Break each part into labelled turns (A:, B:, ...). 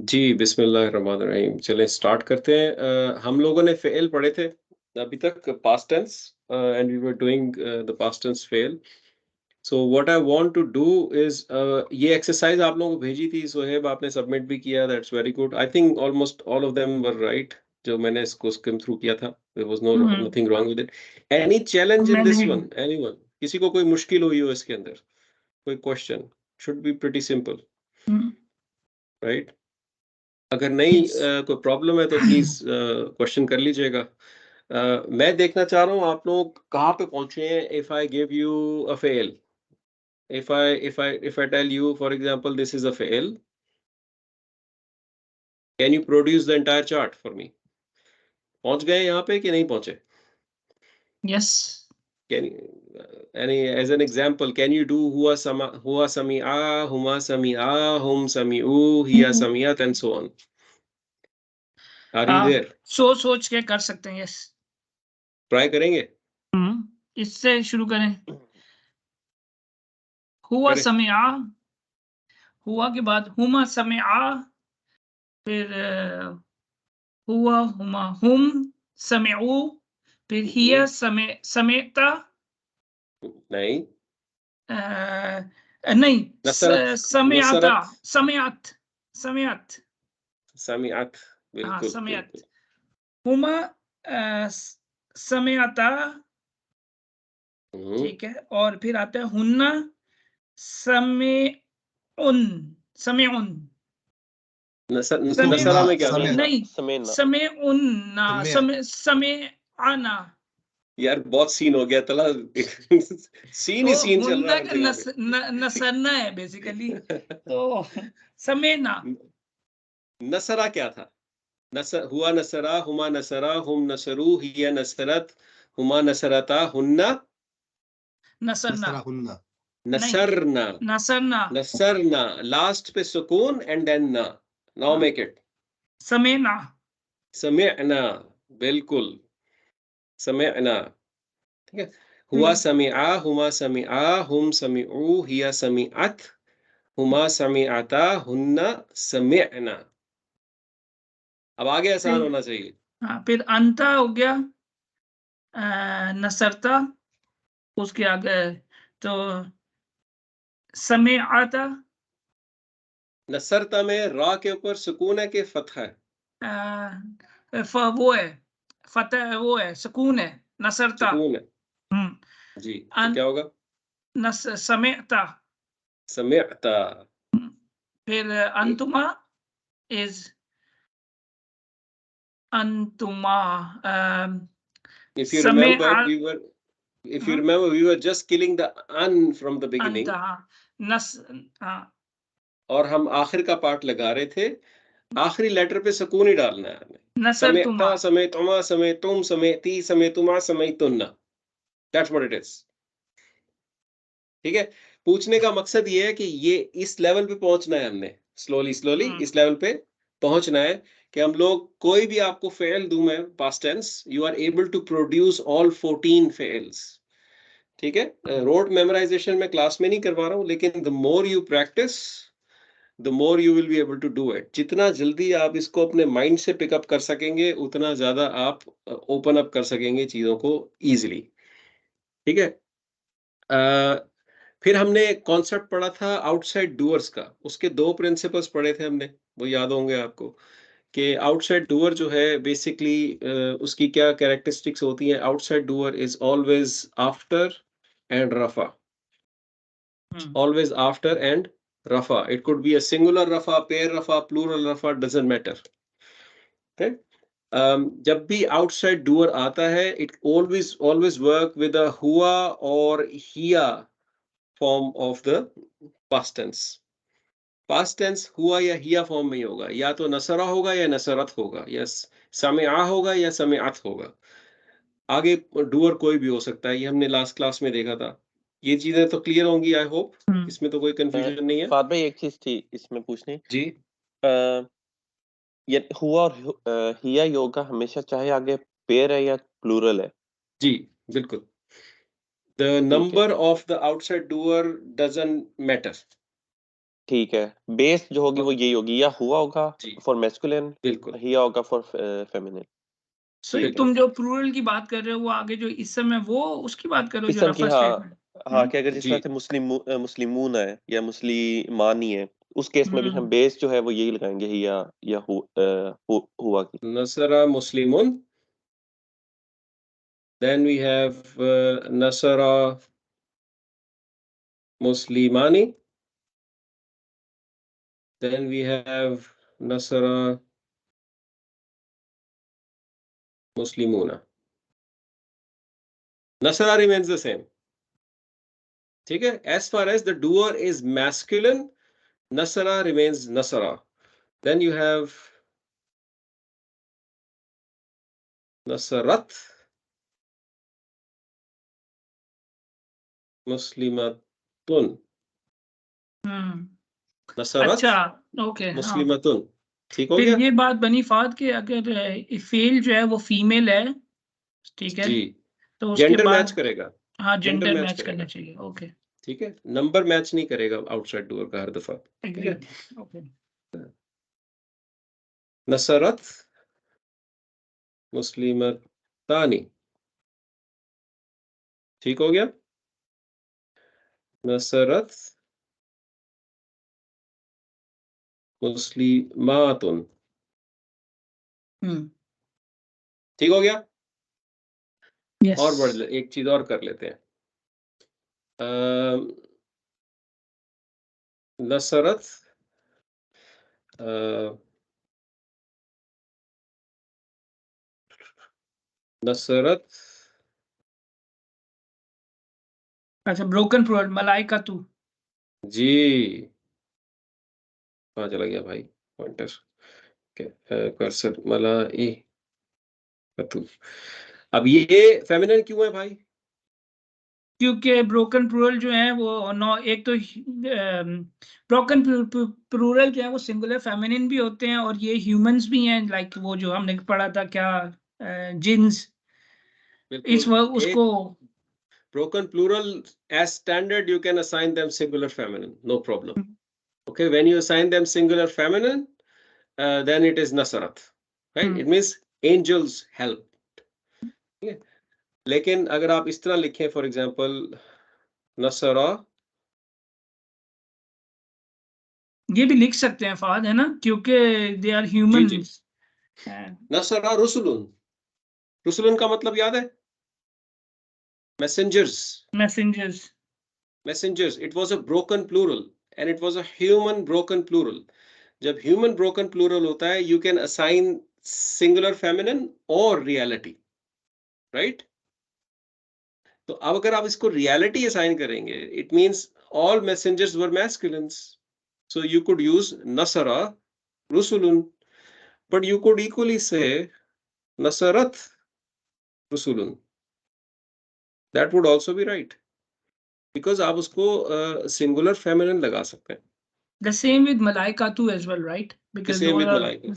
A: जी, बिस्मिल्लाहिर्रहमानिर्रहीम। चलें स्टार्ट करते हैं। हम लोगों ने फ़ेल पढ़े थे अभी तक, past tense, and we were doing the past tense फ़ेल। So what I want to do is, ये एक्सरसाइज़ आप लोगों को भेजी थी सोहेब, आपने सबमिट भी किया, that's very good. I think almost all of them were right, जो मैंने इसको स्किम थ्रू किया था। There was no
B: hmm,
A: nothing wrong with it. Any challenge in this
B: मैंने
A: वन? एनीवन? किसी को कोई मुश्किल हुई हो इसके अंदर? कोई question? Should be pretty simple, right? अगर नहीं
B: यस
A: कोई प्रॉब्लम है तो प्लीज क्वेश्चन कर लीजिएगा। मैं देखना चाह रहा हूँ आप लोग कहाँ पे पहुंचे हैं। If I give you a फेल, if I tell you for example this is a फेल, can you produce the entire chart for me? पहुंच गए यहाँ पे कि नहीं पहुंचे?
B: Yes
A: can any as an example, can you do हुआ समीआ, हुमा समीआ, हुम समीऊ, हिया समीअत and so on? Are you there?
B: सोच सोच के कर सकते हैं। यस
A: ट्राई करेंगे?
B: इससे शुरू करें। हुआ
A: करें।
B: समिआ, हुआ के बाद हुमा समिआ, फिर हुआ हुमा हुम समिऊ, फिर हिया समेता,
A: नहीं।
B: नहीं
A: नसरत।
B: समियाता,
A: नसरत।
B: समियात, समियात,
A: समीअत।
B: हाँ
A: बिल्कुल,
B: समियात।
A: बिल्कुल।
B: हुमा समियाता,
A: हुँ।
B: ठीक है। और फिर आता है हुन्ना समेउन, समेउन, समय
A: नसरा
C: सुनना
A: में क्या था?
C: समय
B: नहीं
D: समेना
B: समेउन्ना,
C: समय
B: समेआना।
A: यार बहुत सीन हो गया तला। सीन ही
B: तो
A: सीन चल रहा
B: हुन्ना
A: है हर
B: का
A: जगह पे।
B: नसरना है बेसिकली। तो समेना,
A: नसरा क्या था? हुआ नसरा, हुमा नसरा, हुम नसरू, हिया नसरत, हुमा नसरता, हुन्ना
B: नसरना,
C: नसरा हुन्ना
B: नहीं
A: नसरना।
B: नसरना,
A: नसरना, लास्ट पे सुकून एंड देन ना। नाउ
B: हाँ,
A: मेक इट
B: समेना,
A: समिअना। बिल्कुल, समिअना। ठीक है। हुआ
B: फिर
A: समिआ, हुमा समिआ, हुम समिऊ, हिया समिअत, हुमा समिअता, हुन्ना समिअना। अब आगे आसान
B: फिर
A: होना चाहिए।
B: हाँ, फिर अंता हो गया, नसरता, उसके आगे तो समेआता,
A: नसरता में रा के ऊपर सुकून है कि फतहा है?
B: वो है फतेह, वो है सुकून है, नसरता।
A: सुकून है।
B: हम्म,
A: जी, तो
B: अन,
A: क्या होगा?
B: समेता।
A: समिअता।
B: फिर अंतुमा इज अंतुमा,
A: If you
B: समय
A: remember, we were just killing the an from the
B: अंत,
A: beginning,
B: हाँ नस, हाँ
A: और हम आखिर का पार्ट लगा रहे थे। आखिरी लेटर पे सुकून ही डालना है हमें।
B: नसरतुमा,
A: समेता, समेतुमा, समेतुम, समेती, समेतुमा, समेतुन्ना। That's what it is. ठीक है। पूछने का मकसद ये है कि ये इस लेवल पे पहुंचना है हमने, स्लोली स्लोली इस लेवल पे पहुंचना है कि हम लोग कोई भी आपको फेल दूं मैं past tense, you are able to produce all 14 फेल्स। ठीक है। रोड मेमोराइजेशन में क्लास में नहीं करवा रहा हूं, लेकिन the more you practise the more you will be able to do it. जितना जल्दी आप इसको अपने माइंड से पिकअप कर सकेंगे, उतना ज्यादा आप ओपन अप कर सकेंगे चीजों को इजीली। ठीक है। फिर हमने एक कॉन्सेप्ट पढ़ा था आउटसाइड डूअर्स का। उसके दो प्रिंसिपल्स पढ़े थे हमने, वो याद होंगे आपको, कि आउटसाइड डूअर जो है बेसिकली उसकी क्या कैरेक्टरिस्टिक्स होती हैं। Outside doer is always after and रफा, always after and rafa. It could be a singular rafa, pair rafa, plural rafa, doesn't matter. Okay. जब भी outside doer आता है, it always work with a हुआ or हिया form of the past tense. Past tense हुआ या हिया form में ही होगा, या तो नसरा होगा या नसरत होगा, या समिआ होगा या समिअत होगा। आगे डूअर कोई भी हो सकता है, ये हमने लास्ट क्लास में देखा था। ये चीजें तो क्लियर होंगी आई होप, इसमें तो कोई कंफ्यूजन नहीं है।
D: फाद भाई एक चीज थी इसमें पूछनी।
A: जी।
D: ये हुआ और हिया योगा हमेशा चाहे आगे पेयर है या प्लूरल है?
A: जी बिल्कुल। द
D: ठीक है,
A: number of the outside doer doesn't matter.
D: ठीक है, बेस जो होगी वो यही होगी, या हुआ होगा
A: जी
D: फॉर मैस्कुलिन,
A: बिल्कुल
D: हिया होगा फॉर फेमिनिन।
B: सो
D: ठीक है,
B: तुम जो प्लूरल की बात कर रहे हो वो आगे जो इसम है वो उसकी बात करो जो
D: इसम की,
B: रफा
D: हाँ हाँ,
B: स्टेटमेंट।
D: कि अगर जिस
A: जी
D: तरह से मुस्लिमून है या मुस्लिमानी है, उस केस में भी हम
B: हम्म
D: बेस जो है वो यही लगाएंगे, हिया या हुआ की।
A: नसरा मुस्लिमुन, then we have nasara muslimani, then we have nasara muslimuna. Nasara remains the same. ठीक है, as far as the doer is masculine, nasara remains nasara. Then you have nasarat muslimatun.
B: Hmm
A: nasarat
B: अच्छा okay हाँ।
A: muslimatun. ठीक हो
B: फिर
A: गया?
B: ये बात बनी फाद कि अगर फेल जो है वो फीमेल है, ठीक है,
A: जी,
B: तो उसके
A: जेंडर मैच
B: बाद
A: करेगा,
B: हाँ
A: जेंडर
B: जेंडर
A: मैच
B: मैच करना
A: करेगा।
B: चाहिए। ओके
A: ठीक है, नंबर मैच नहीं करेगा आउटसाइड डोर का हर दफा। ठीक है,
B: एग्रीड। ओके
A: नसरत मुस्लिमतानी। ठीक हो गया, नसरत मुस्लिमातुन।
B: हम्म
A: ठीक हो गया।
B: यस
A: और एक चीज और कर लेते हैं। नसरत नसरत
B: अच्छा ब्रोकन प्रोल मलाइका तू।
A: जी, कहाँ चला गया भाई पॉइंटर? कर्सर मला ई कतु। अब ये फेमिनिन क्यों है भाई?
B: क्योंकि ब्रोकन प्लूरल जो है वो नौ एक तो ब्रोकन प्लूरल जो है वो सिंगुलर फेमिनिन भी होते हैं और ये ह्यूमंस भी हैं, लाइक वो जो हमने पढ़ा था क्या जिन्स, इस
A: बिल्कुल,
B: उसको।
A: एक broken plural as standard you can assign them singular feminine, no problem. Okay, when you assign them singular feminine, then it is nasarat, right?
B: Hmm,
A: It means angels help. ठीक है, लेकिन अगर आप इस तरह लिखें फॉर एग्जांपल नसरा,
B: ये भी लिख सकते हैं फाद, है ना, क्योंकि they R
A: G ji,
B: humans.
A: नसरा रुसुलुन। रुसुलुन का मतलब याद है? Messengers.
B: Messengers.
A: Messengers, it was a broken plural and it was a human broken plural. जब ह्यूमन ब्रोकन प्लूरल होता है you can assign singular feminine और रियलिटी, राइट? तो अब अगर आप इसको रियलिटी असाइन करेंगे, it means all messengers were masculines, so you could use नसरा रुसुलुन, but you could equally say नसरत रुसुलुन, that would also be right, because आप उसको सिंगुलर फेमिनिन लगा सकते हैं।
B: द सेम विद मलाइका too as well, right,
A: the
B: because
A: same
B: those
A: with
B: are.
A: मलाइका,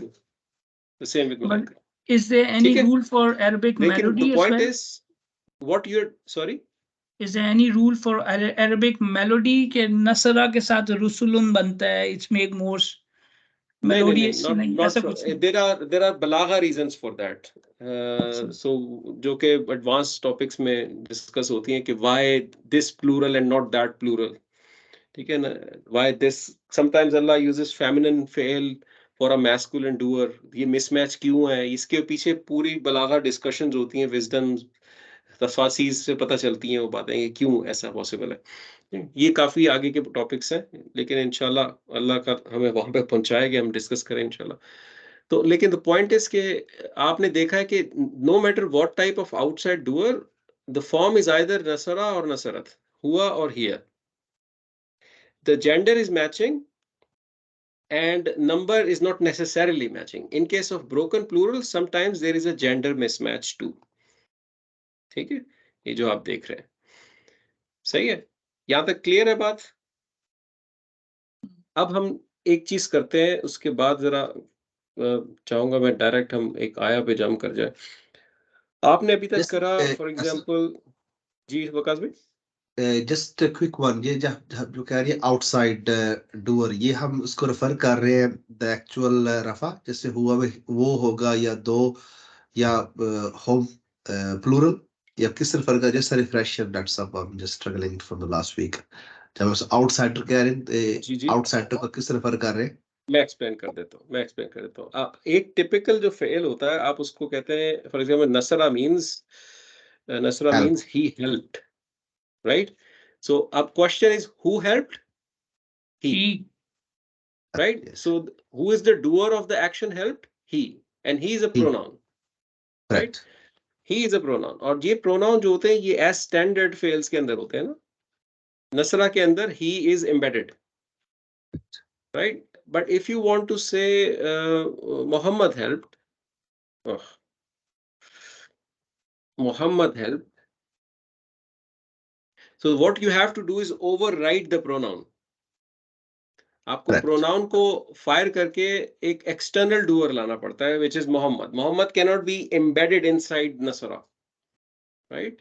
A: द सेम विद
B: बट
A: मलाइका।
B: इज देयर एनी
A: ठीक है,
B: रूल फॉर अरबिक
A: लेकिन the
B: melody as
A: point
B: well?
A: Is what your sorry,
B: Is there any rule for Arabic melody के नसरा के साथ रुसुलुन बनता है, it's make more
A: नहीं नहीं नहीं,
B: melodious?
A: नॉट
B: नहीं
A: नॉट
B: ऐसा कुछ नहीं।
A: देयर आर बलागा रीजंस फॉर दैट,
B: अच्छा
A: सो जो कि एडवांस टॉपिक्स में डिस्कस होती हैं कि why this plural and not that plural. ठीक है ना, व्हाई दिस, समटाइम्स अल्लाह यूजेस फेमिनिन फेल फॉर अ मैस्कुलिन डूअर, ये मिसमैच क्यों है, इसके पीछे पूरी बलागा डिस्कशंस होती हैं, विजडम तफासीर से पता चलती हैं वो बातें कि क्यों ऐसा पॉसिबल है। ये काफी आगे के टॉपिक्स हैं, लेकिन इंशाल्लाह अल्लाह का हमें वहां पे पहुंचाए कि हम डिस्कस करें इंशाल्लाह। तो लेकिन द पॉइंट इज कि आपने देखा है कि no matter what type of outside doer, the form is either नसरा और नसरत, हुआ और here, the gender is matching and number is not necessarily matching. In case of broken plural, sometimes there is a gender mismatch too. ठीक है, ये जो आप देख रहे हैं सही है, यहां तक क्लियर है बात? अब हम एक चीज करते हैं, उसके बाद जरा चाहूंगा मैं डायरेक्ट हम एक आया पे जम कर जाए। आपने अभी तक
C: जैसे
A: करा फॉर एग्जांपल, जी वकास भाई।
C: जस्ट क्विक वन, ये जो कह रही है आउटसाइड डूअर, ये हम उसको रेफर कर रहे हैं द एक्चुअल रफा, जैसे हुआ वो होगा या दो या होम प्लूरल, या किस रेफर कर, जैसे रिफ्रेशर दैट सब I am just struggling from the last week, जब हम आउटसाइडर कह रहे हैं,
A: जी जी,
C: आउटसाइडर को किस रेफर कर रहे हैं?
A: मैं एक्सप्लेन कर देता हूँ। एक टिपिकल जो फेल होता है आप उसको कहते हैं, फॉर एग्जाम्पल नसरा
C: help,
A: means he helped, right? So अब question is who helped? He,
B: he
A: right?
C: Yes,
A: So who is the doer of the action helped? He, and he is a
C: he,
A: pronoun, right?
C: Correct,
A: He is a pronoun, और ये pronoun जो होते हैं ये as standard fails के अंदर होते हैं ना, नसरा के अंदर he is embedded, right? But if you want to say Muhammad helped, oh, Muhammad helped, so what you have to do is override the pronoun. आपको
C: करेक्ट,
A: प्रोनाउन को फायर करके एक एक्सटर्नल डूअर लाना पड़ता है, which is Muhammad. Muhammad cannot be embedded inside Nasra, right?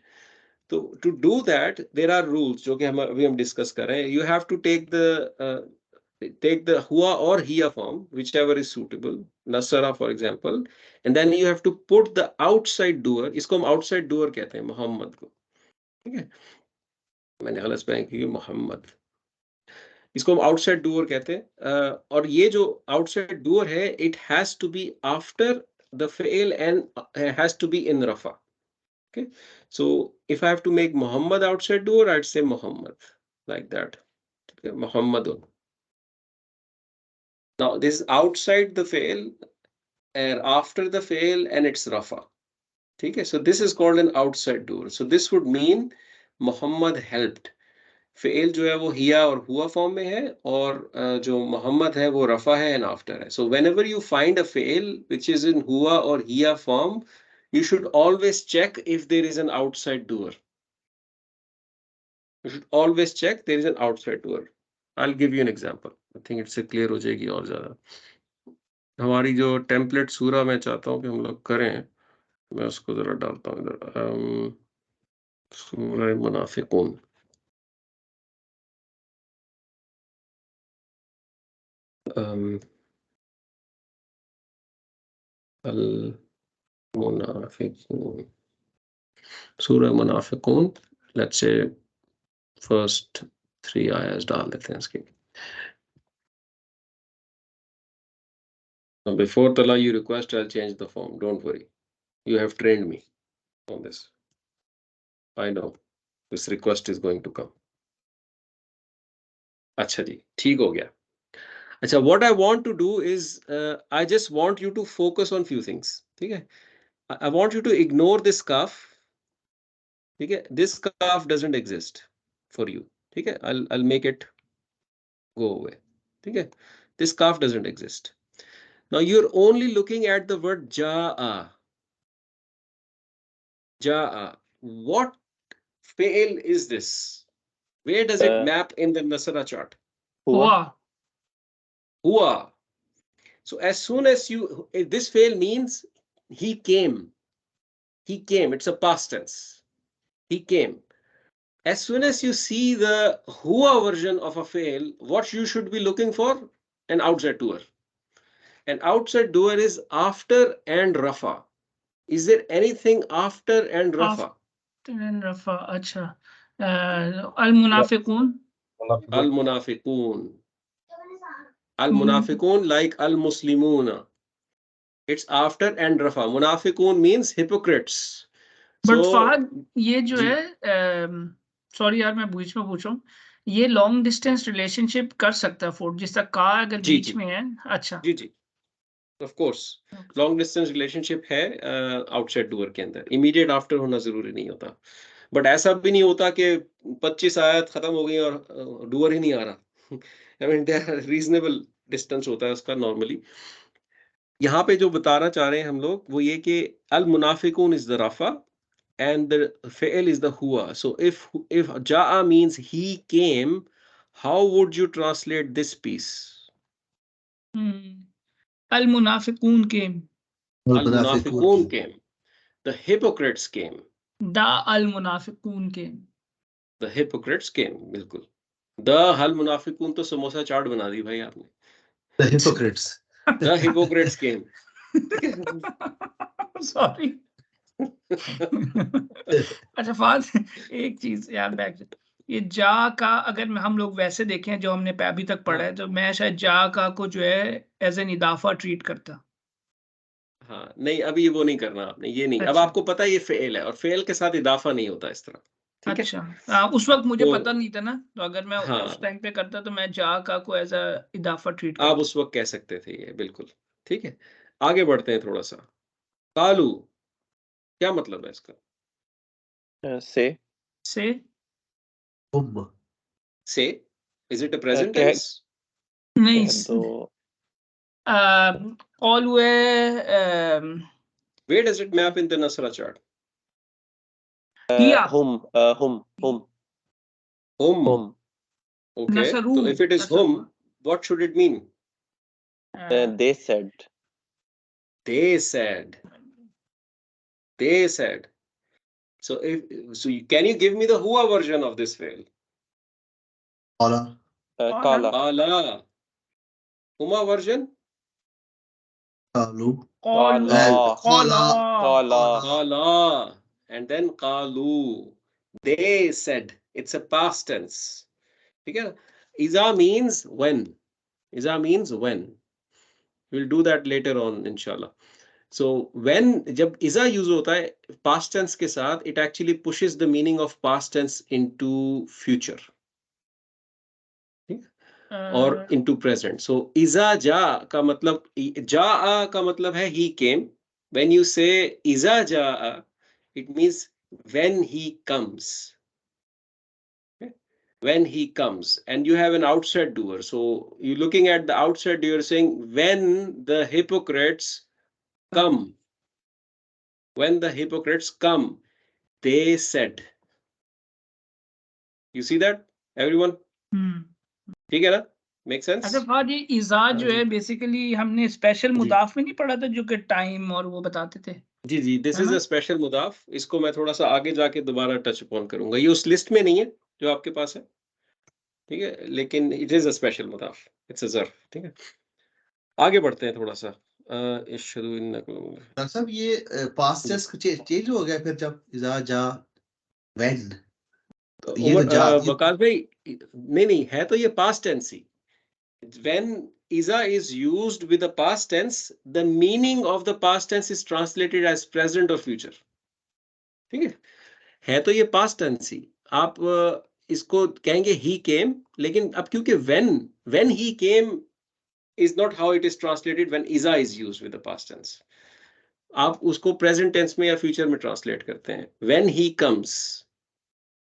A: तो to do that there are rules जो कि हम डिस्कस कर रहे हैं. You have to take the हुआ और हिया form, whichever is suitable, Nasra for example, and then you have to put the outside doer. इसको हम outside doer कहते हैं मोहम्मद को, ठीक है? मैंने गलत स्पेलिंग की, मोहम्मद, इसको हम आउटसाइड डूअर कहते हैं। और ये जो आउटसाइड डूअर है, it has to be after the फेल and has to be in रफा। Okay, so if I have to make Muhammad outside doer, I say Muhammad like that, ठीक है, Muhammad. Now this outside the फेल and after the fail and it's rafa, ठीक है? So this is called an outside doer. So this would mean Muhammad helped. Fail जो है वो हिया और हुआ फॉर्म में है, और जो मोहम्मद है वो रफा है एंड आफ्टर है। So whenever you find a fail which is in हुआ और हिया form, you should always check if there is an outside doer. You should always check there is an outside doer. I'll give you an example. I think it's clear हो जाएगी और ज्यादा। हमारी जो template सूरा मैं चाहता हूँ कि हम लोग करें, मैं उसको जरा डालता हूँ इधर, सूरा मुनाफिकून। अल मुनाफिकून, सूरा मुनाफिकून, लेट्स से फर्स्ट 3 आयत डाल देते हैं इसकी। Now before Tala you request, I'll change the form, don't worry, you have trained me on this, I know this request is going to come. अच्छा जी, ठीक हो गया। अच्छा, what I want to do is I just want you to focus on few things, ठीक है? I want you to ignore this kaf, ठीक है? This kaf doesn't exist for you, ठीक है? I'll make it go away, ठीक है? This kaf doesn't exist. Now you're only looking at the word ja'a. Ja'a. What fail is this? Where does it map in the Nasara chart?
B: हुआ
A: Hua. So as soon as this fail means he came. He came. It's a past tense. He came. As soon as you see the hua version of a fail, what you should be looking for? An outside doer. An outside doer is after and rafa. Is there anything after and rafa?
B: रफा, अच्छा, अल मुनाफिकून,
A: Al munafiqun. Al munafiqun like al muslimuna. It's after and rafa. Munafiqun means hypocrites.
B: But
A: So
B: Fahad ये जो
A: जी
B: है, sorry यार मैं बीच में पूछ रहा हूँ, ये लॉन्ग डिस्टेंस रिलेशनशिप कर सकता है फोर्ड, जिसका का अगर
A: जी
B: बीच
A: जी
B: में है? अच्छा,
A: जी जी, of course long distance relationship है आउटसाइड डूअर के अंदर, इमीडिएट आफ्टर होना जरूरी नहीं होता। बट ऐसा भी नहीं होता कि 25 आयत खत्म हो गई और डूअर ही नहीं आ रहा। I mean there reasonable distance होता है उसका नॉर्मली। यहाँ पे जो बताना चाह रहे हैं हम लोग वो ये कि अल मुनाफिकून इज द रफा and the fi'l is the huwa. So if ja'a means he came, how would you translate this piece?
B: अल मुनाफिकून came,
A: Al munafiqun came. The hypocrites came.
B: दा अल मुनाफिकून केम,
A: The hypocrites came, बिल्कुल. The हल मुनाफिकून तो समोसा चाट बना दी भाई आपने.
C: The hypocrites.
A: The hypocrites came.
B: Sorry. अच्छा फाद, एक चीज यार बैक, ये जा का अगर हम लोग वैसे देखें जो हमने अभी तक पढ़ा है, तो मैं शायद जा का को जो है एज एन इदाफा ट्रीट करता.
A: हाँ, नहीं अभी वो नहीं करना आपने, ये नहीं. अब
B: अच्छा.
A: आपको पता है ये फेल है और फेल के साथ इदाफा नहीं होता इस तरह. ठीक है.
B: अच्छा, उस वक्त मुझे
A: तो
B: पता नहीं था ना, तो अगर मैं
A: हाँ,
B: उस टाइम पे करता तो मैं जा का को एज अ इदाफा ट्रीट
A: आप
B: करता.
A: उस वक्त कह सकते थे ये, बिल्कुल. ठीक है. आगे बढ़ते हैं थोड़ा सा. कालू, क्या मतलब है इसका?
D: से
B: से
A: से, इज इट अ प्रेजेंट
D: कह
A: टेंस?
B: नहीं,
D: कह दो.
B: Always
A: Where does it map in the Nasra chart?
B: किया.
D: Hum.
A: Hum. Okay.
B: नसरू,
A: So if it is hum, what should it mean?
D: They said.
A: They said. They said. So can you give me the hua version of this fail?
C: Qala.
D: Kala.
A: Qala. Huma version?
C: Qalu.
D: Qala.
C: Qala.
A: Qala. And then qalu. They said. It's a past tense. Okay? Iza means when. Iza means when. We'll do that later on, inshallah. So when जब इजा use होता है past tense के साथ, it actually pushes the meaning of past tense into future. और into present. So इजा जा का मतलब, जा का मतलब है he came. When you say इजा जा, it means when he comes. Okay? When he comes, and you have an outside doer. So you're looking at the outside doer saying when the hypocrites come. When the hypocrites come, they said. You see that, everyone? ठीक है ना? Make sense?
B: अच्छा Fahd, ये इजा जो है basically हमने special मुदाफ में नहीं पढ़ा था जो कि टाइम और वो बताते थे.
A: जी जी, दिस इज अ स्पेशल मुदाफ. इसको मैं थोड़ा सा आगे जाके दोबारा टच अपॉन करूंगा. ये उस लिस्ट में नहीं है जो आपके पास है, ठीक है, लेकिन इट इज अ स्पेशल मुदाफ. इट्स अ ज़र्फ. ठीक है. आगे बढ़ते हैं थोड़ा सा. इश्हदु इन्नकुम.
C: डॉक्टर साहब ये पास्ट टेंस चेंज हो गया फिर जब इजा जा व्हेन,
A: तो
C: ये तो जा
A: वकास भाई, नहीं है तो ये पास्ट टेंस ही. When Iza is used with the past tense, the meaning of the past tense is translated as present or future. ठीक है तो ये past tense ही. आप इसको कहेंगे he came, लेकिन अब क्योंकि when he came is not how it is translated when Iza is used with the past tense. आप उसको present tense में या future में translate करते हैं. When he comes,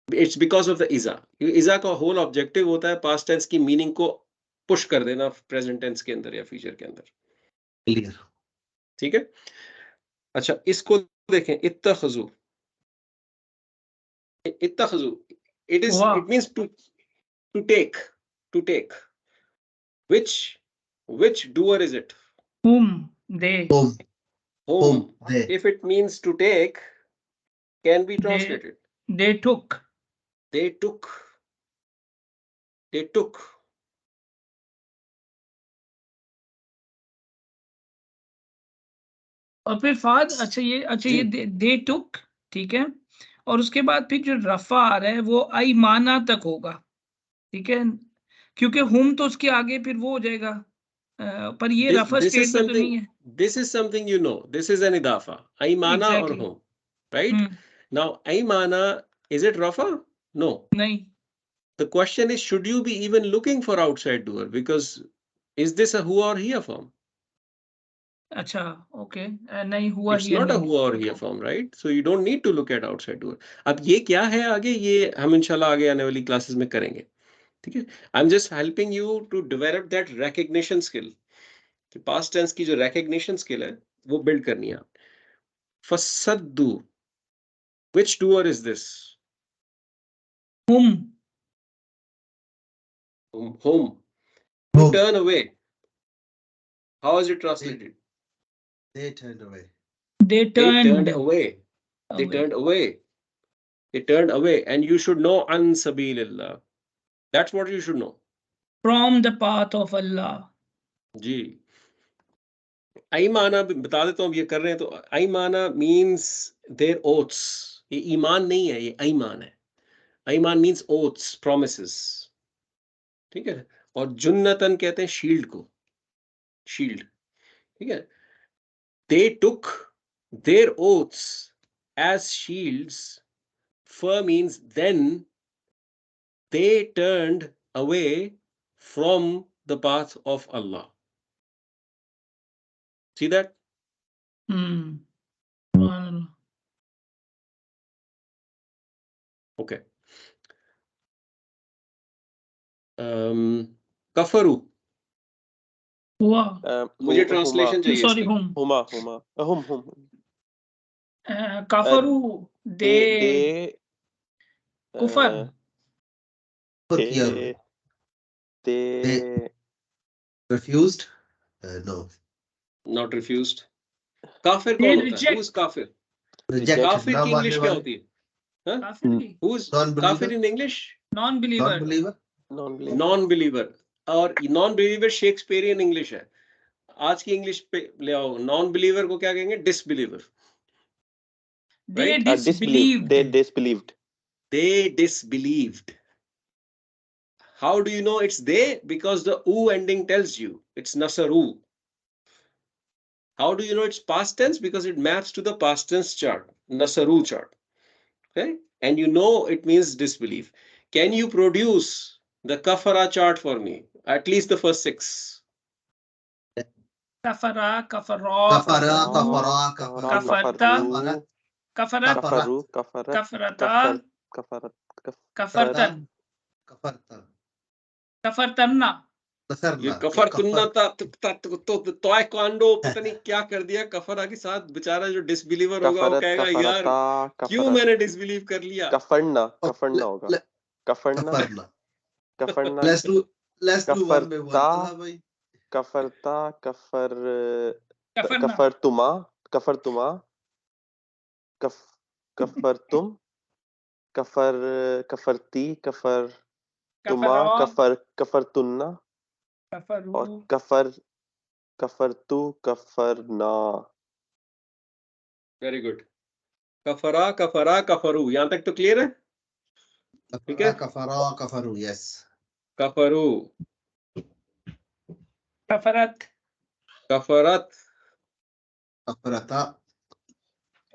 A: it's because of the Iza. Iza का whole objective होता है past tense की meaning को पुश कर देना प्रेजेंट टेंस के अंदर या फ्यूचर के अंदर.
C: क्लियर.
A: ठीक है. अच्छा, इसको देखें. इत्तखजू. इत्तखजू, it means to take. Which doer is it?
B: Whom, they.
A: Whom.
C: they.
A: If it means to take, can be translated.
B: They took.
A: They took.
B: और फिर फाद, अच्छा ये दे टुक, ठीक है, और उसके बाद फिर जो रफा आ रहा है वो आई माना तक होगा. ठीक है, क्योंकि हुम तो उसके आगे फिर वो हो जाएगा, पर ये रफा स्टेट में तो नहीं है.
A: This is something you know. This is an idafa. Aymana or hum. Right? Now, aymana, is it rafa? No.
B: नहीं.
A: The question is, should you be even looking for outside doer? Because is this a huwa or hiya form?
B: अच्छा, okay, नहीं हुआ.
A: It's not a huwa or hiya form, right? So you don't need to look at outside doer. अब ये क्या है आगे, ये हम इंशाल्लाह आगे आने वाली क्लासेस में करेंगे. ठीक है. I'm just helping you to develop that recognition skill. कि past tense की जो recognition skill है वो build करनी है. Fasaddu. Which doer is this?
B: Whom.
A: To turn away. How is it translated?
C: They turned away.
B: They turned
A: away. They turned away. They turned away, and you should know an sabilillah. That's what you should know.
B: From the path of Allah.
A: जी ईमाना बता देता हूँ, अब ये कर रहे हैं तो ईमाना means there oaths. ये ईमान नहीं है, ये ईमान है. ईमान मीन्स ओथ्स, प्रोमिसेस. ठीक है. और जुन्नतन कहते हैं शील्ड को, शील्ड. ठीक है. They took their oaths as shields. फर means then they turned away from the path of Allah. See that?
B: Subhanallah.
A: Okay. कफरू.
B: हुआ.
A: मुझे ट्रांसलेशन चाहिए
B: Sorry,
A: इसका.
B: whom?
D: Huma.
B: Kafaru.
D: They
B: Kufar.
D: they
C: refused. No.
A: Not refused. काफिर
B: They
A: कौन होता है?
B: reject.
A: Who's काफिर?
C: Rejected.
A: काफिर
C: ना
A: की
C: मानने
A: इंग्लिश क्या
C: वाले.
A: होती है? हाँ?
B: Kafir.
A: Who's
C: Non-believer.
A: काफिर in English?
B: Non-believer.
C: Non-believer.
A: Non-believer. और non-believer शेक्सपियरियन इंग्लिश है. आज की इंग्लिश पे ले आओ. Non-believer को क्या कहेंगे? Disbeliever.
B: They
A: Right?
B: disbelieved.
D: They disbelieved.
A: They disbelieved. How do you know it's they? Because the u ending tells you it's nasaru. How do you know it's past tense? Because it maps to the past tense chart, nasaru chart. Okay? And you know it means disbelief. Can you produce the kafara chart for me? At least the first 6.
B: Kafara, kafara,
C: Kafara,
B: kafaru,
C: kafara,
B: kafarta, kafarat, kafarata, kafartan,
C: kafarta.
B: kafartanna.
A: ये कफर तुन्ना तो taekwondo पता नहीं क्या कर दिया कफरा के साथ. बेचारा जो डिसबिलीवर होगा वो कहेगा यार क्यों मैंने डिसबिलीव कर लिया.
D: कफरना होगा. कफरना.
C: Let's do one by one. हाँ भाई.
D: कफरता,
B: Kafarna.
D: कफरतुमा, कफरतुम, कफरती, कफरतुमा, कफरतुन्ना और
B: Kafaru.
D: कफरतु, कफरना.
A: Very good. कफरा कफरा कफरू. यहाँ तक तो क्लियर है? ठीक है.
C: कफरा, कफरू. Yes.
A: कफरू.
B: Kafarat.
A: कफरत.
C: कफरता.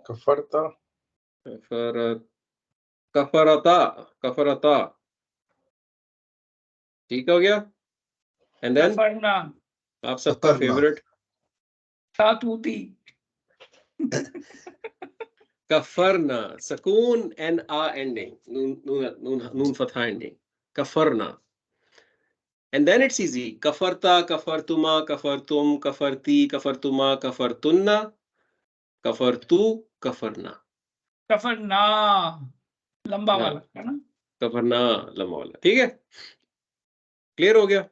E: कफरता.
A: कफरत. कफरता. कफरता. ठीक हो गया. And then
B: Kafarna.
A: आप सबका फेवरेट
B: Tatuti.
A: कफरना. सकून एंड आ एंडिंग. नून फतहा एंडिंग. कफरना. And then it's easy. Kafarta, kafartuma, kafartum, kafarti, kafartuma, kafartunna, kafartu, kafarna.
B: Kafarna. लंबा वाला है ना?
A: कफरना लंबा वाला. ठीक है. क्लियर हो गया.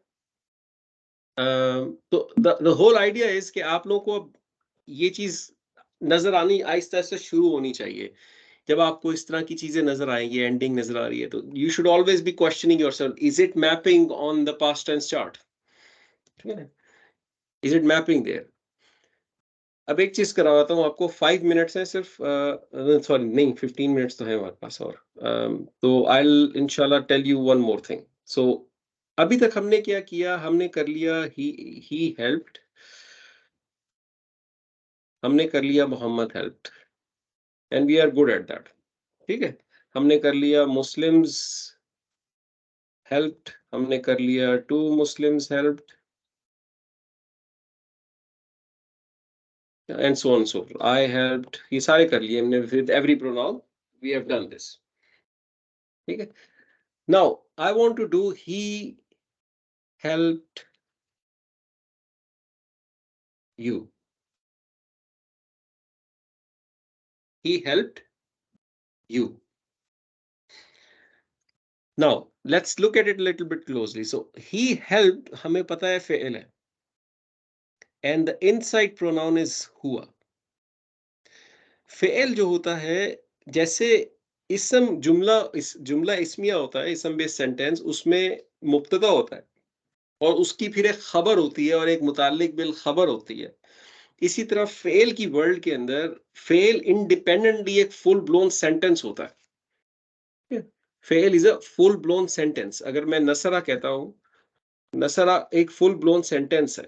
A: तो the whole idea is कि आप लोगों को अब ये चीज नजर आनी आहिस्ता आहिस्ता शुरू होनी चाहिए. जब आपको इस तरह की चीजें नजर आएंगी, एंडिंग नजर आ रही है, तो you should always be questioning yourself. Is it mapping on the past tense chart? ठीक है ना? Is it mapping there? अब एक चीज करवाता हूँ आपको. 5 मिनट्स हैं सिर्फ. सॉरी नहीं, 15 मिनट्स तो है हमारे पास और. तो I'll इंशाल्लाह tell you one more thing. So अभी तक हमने क्या किया? हमने कर लिया he helped. हमने कर लिया Mohammad helped. And we are good at that. ठीक है. हमने कर लिया Muslims helped. हमने कर लिया 2 Muslims helped. And so on and so forth. I helped. ये सारे कर लिए हमने. With every pronoun we have done this. ठीक है. Now I want to do he helped you. He helped you. Now let's look at it a little bit closely. So he helped हमें पता है फ़ेल है. And the inside pronoun is हुआ. Fail जो होता है, जैसे इसम जुमला इस्मिया होता है, इसम बेस्ड सेंटेंस, उसमें मुब्तदा होता है और उसकी फिर एक खबर होती है और एक मुताल्लिक बिल खबर होती है। इसी तरह फेल की वर्ल्ड के अंदर फेल इंडिपेंडेंटली एक फुल ब्लोन सेंटेंस होता है। Fail is a full blown sentence. अगर मैं नसरा कहता हूं, नसरा एक फुल ब्लोन सेंटेंस है।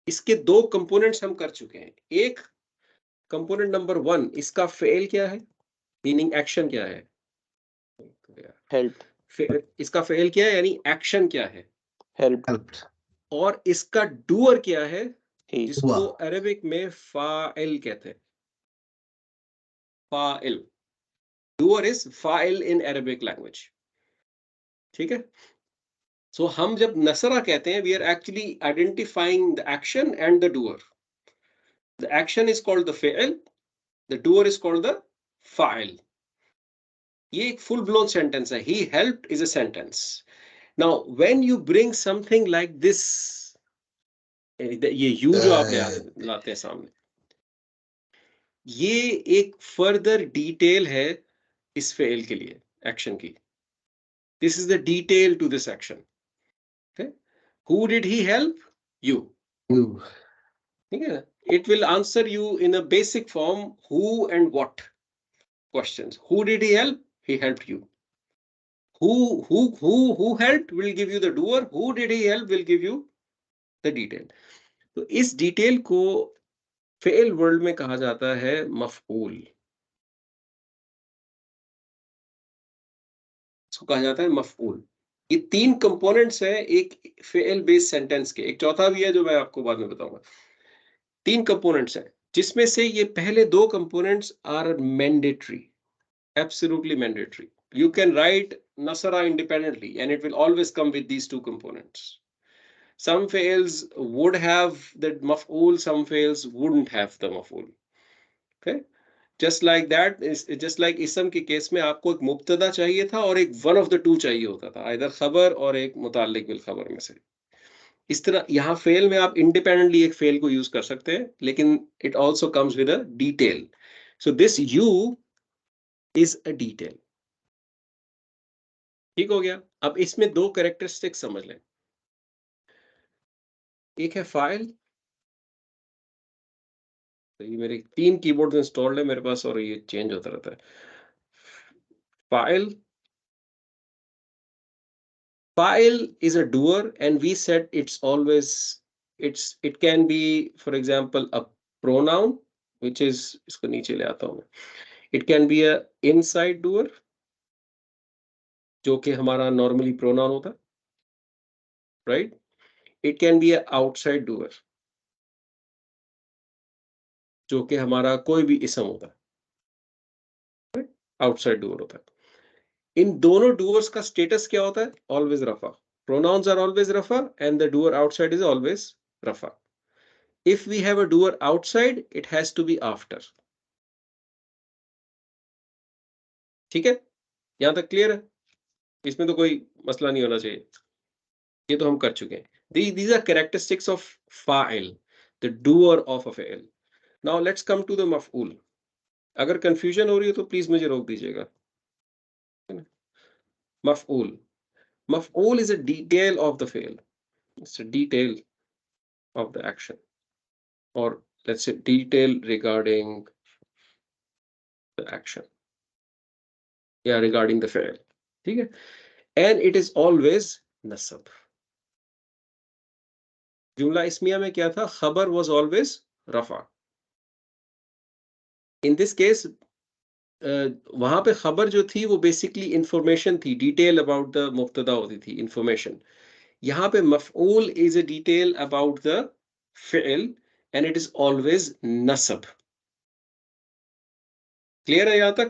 A: इसके दो कंपोनेंट्स हम कर चुके हैं। एक कंपोनेंट नंबर 1, इसका फेल क्या है, मीनिंग एक्शन क्या है,
D: हेल्प,
A: इसका फेल क्या है यानी एक्शन क्या है,
D: हेल्प,
C: helped,
A: और इसका डूअर क्या है,
D: ही,
A: जिसको
C: हुआ,
A: अरबिक में फाइल कहते हैं। फाइल, डूअर इज फाइल इन अरबिक लैंग्वेज। ठीक है। सो हम जब नसरा कहते हैं, we are actually identifying the action and the doer. The action is called the फेल, the doer is called the फाइल। ये एक फुल ब्लोन सेंटेंस है। He helped is a sentence. Now when you bring something like this, ये you जो आप लाते हैं सामने, ये एक फर्दर डिटेल है इस फेल के लिए, एक्शन की। This is the detail to this action. Who did he help? You.
C: you,
A: ठीक है। It will answer you in a basic form, who and what questions. Who did he help? He helped you. Who helped will give you the doer. Who did he help will give you the detail. तो इस detail को fail world में कहा जाता है मफऊल। इसको कहा जाता है मफऊल। ये 3 कंपोनेंट्स है एक फेल बेस्ड सेंटेंस के। एक चौथा भी है जो मैं आपको बाद में बताऊंगा। 3 कंपोनेंट्स हैं, जिसमें से ये पहले 2 components are mandatory, absolutely mandatory. You can write nasara independently and it will always come with these 2 components. Some fails would have the maf'ool, some fails wouldn't have the maf'ool. Okay? Just like that, just like ism के case में आपको एक मुब्तदा चाहिए था और एक one of the two चाहिए होता था, either खबर और एक मुताल्लिक बिल खबर में से। इस तरह यहाँ फेल में आप इंडिपेंडेंटली एक फेल को यूज कर सकते हैं, लेकिन it also comes with a detail. So this you is a detail. ठीक हो गया। अब इसमें 2 कैरेक्टरिस्टिक्स समझ लें। एक है फाइल, तो ये मेरे 3 कीबोर्ड इंस्टॉल्ड है मेरे पास और ये चेंज होता रहता है। File is a doer and we said it's always, it can be for example a pronoun which is, इसको नीचे ले आता हूं मैं, it can be a inside doer जो कि हमारा नॉर्मली प्रोनाउन होता है, right. It can be a outside doer जो कि हमारा कोई भी इसम होता है, आउटसाइड डूअर होता है। इन दोनों डूअर्स का स्टेटस क्या होता है? ऑलवेज रफा। प्रोनाउंस आर ऑलवेज रफा and the doer outside is always रफा। If we have a doer outside, it has to be after. ठीक है, यहां तक क्लियर है? इसमें तो कोई मसला नहीं होना चाहिए। ये तो हम कर चुके हैं। These are characteristics of fa'il, the doer of a fa'il. Now let's come to the maf'ul. अगर कंफ्यूजन हो रही है तो प्लीज मुझे रोक दीजिएगा। Maf'ul. Maf'ul is a detail of the fi'l. It's a detail of the action, or let's say detail regarding the action. Yeah, regarding the fi'l. ठीक है? And it is always nasab. जुमला इस्मिया में क्या था? खबर was always रफा। In this case, वहां पे खबर जो थी वो बेसिकली इंफॉर्मेशन थी, डिटेल अबाउट द मुब्तदा होती थी, इंफॉर्मेशन। यहाँ पे मफऊल is a detail about the फिल एंड इट इज ऑलवेज नसब। क्लियर है यहाँ तक?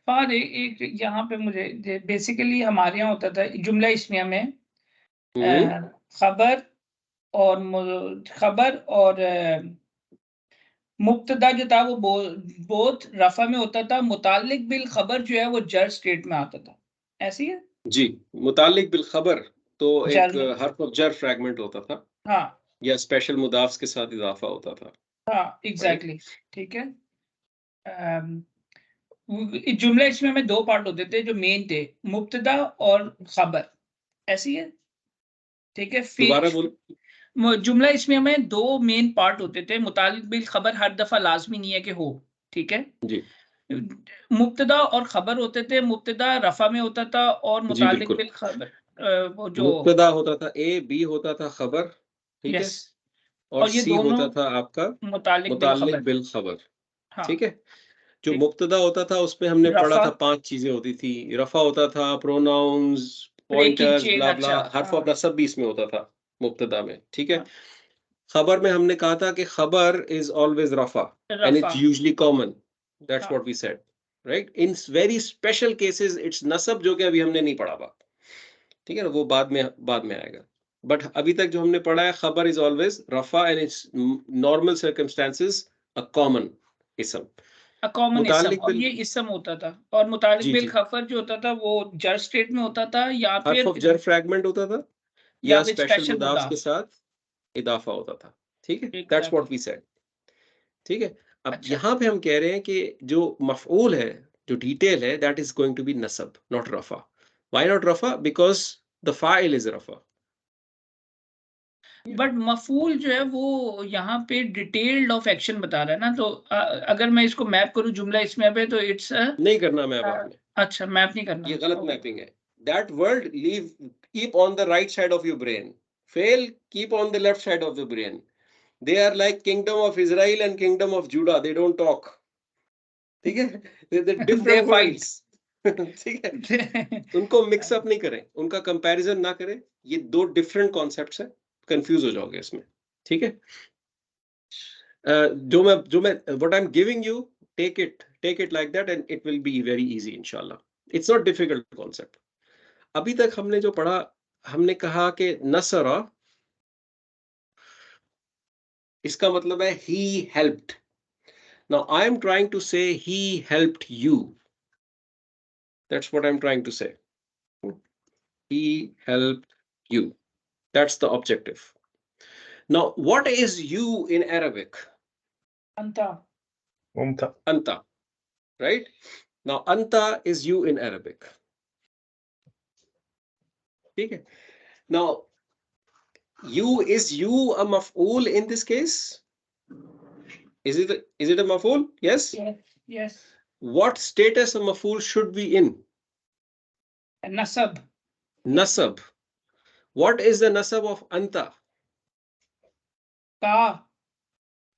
B: फाद एक यहाँ पे मुझे बेसिकली हमारे यहाँ होता था जुमला इस्मिया में खबर और मुब्तदा जो था वो बोथ रफा में होता था। मुताल्लिक बिल खबर जो है वो जर स्टेट में आता था। ऐसी है
A: जी, मुताल्लिक बिल खबर तो एक
B: जर
A: हर्फ ऑफ जर फ्रैगमेंट होता था,
B: हाँ
A: या स्पेशल मुदाफ के साथ इजाफा होता था।
B: हाँ एग्जैक्टली ठीक है। जुमला इसमें हमें दो पार्ट होते थे जो मेन थे, मुब्तदा और खबर, ऐसी है, ठीक है।
A: दोबारा बोल।
B: जुमला इसमें हमें दो मेन पार्ट होते थे, मुतालिक बिल खबर हर दफा लाजमी नहीं है कि हो, ठीक है।
A: जी
B: मुब्तदा और खबर होते थे, मुब्तदा रफा में होता था और
A: जी
B: मुतालिक
A: बिल्कुल।
B: बिल खबर वो जो
A: मुब्तदा होता था ए, बी होता था खबर, ठीक है,
B: यस,
A: और
B: और ये
A: सी
B: दोनों
A: होता था आपका
B: मुतालिक बिल
A: मुताल्लिक
B: खबर,
A: बिल खबर,
B: हाँ
A: ठीक है। जो
B: ठीक।
A: मुब्तदा होता था उसमें हमने पढ़ा
B: रफा,
A: था 5 चीजें होती थी। रफा होता था, pronouns,
B: break in
A: pointers,
B: chain,
A: blah blah,
B: अच्छा
A: हर्फ ऑफ
B: हाँ
A: नसब भी इसमें होता था मुब्तदा में, ठीक है।
B: हाँ,
A: खबर में हमने कहा था कि खबर इज ऑलवेज रफा एंड
B: रफा
A: इट्स यूजुअली कॉमन, दैट्स
B: हाँ
A: what we said, right. In very special cases it's नसब, जो कि अभी हमने नहीं पढ़ा हुआ, ठीक है ना, वो बाद में आएगा। बट अभी तक जो हमने पढ़ा है, खबर इज ऑलवेज रफा and it's normal circumstances a common इसम।
B: कॉमन इसम,
A: मुताल्लिक
B: और
A: बिल,
B: ये इसम होता था, और मुतालिक
A: जी
B: बिल
A: जी,
B: खबर जो होता था वो जर स्टेट में होता था या
A: हर्फ ऑफ
B: फिर
A: जर फ्रैगमेंट होता था
B: या
A: या
B: फिर
A: स्पेशल
B: स्पेशल
A: मुदाफ के
B: मुदाफ,
A: साथ इदाफा होता था, ठीक है। That's
B: exactly
A: what we said, ठीक है। अब
B: अच्छा।
A: यहाँ पे हम कह रहे हैं कि जो मफऊल है, जो डिटेल है, that is going to be नसब, नॉट रफा। व्हाई नॉट रफा? बिकॉज द फाइल इज रफा।
B: बट मफूल जो है वो यहाँ पे डिटेल्ड ऑफ एक्शन बता रहा है ना, तो अगर मैं इसको मैप करूँ जुमला इसमें पे, तो इट्स
A: नहीं करना मैप आपने,
B: अच्छा मैप नहीं करना,
A: ये गलत मैपिंग है। That word leave, keep on the right side of your brain, फेल keep on the left side of the brain. They are like kingdom of Israel and kingdom of Judah, they don't talk, ठीक है, they
B: they
A: different
B: fight
A: words, ठीक है। उनको mix up नहीं करें, उनका comparison ना करें, ये दो डिफरेंट कॉन्सेप्ट्स हैं, कंफ्यूज हो जाओगे इसमें, ठीक है। जो मैं what I am giving you, take it like that and it will be very easy इंशाल्लाह। It's not difficult concept. अभी तक हमने जो पढ़ा, हमने कहा कि नसरा, इसका मतलब है he helped. Now I am trying to say he helped you, that's what I am trying to say, he helped you, that's the objective. Now what is you in Arabic?
B: Anta,
E: Mumta.
A: Anta, right? Now anta is you in Arabic, ठीक है। Now you, is you a maf'ool in this case? Is it a maf'ool? Yes.
B: yes yes,
A: What status a maf'ool should be in?
B: नसब,
A: Nasab. What is the nasab of anta?
B: का,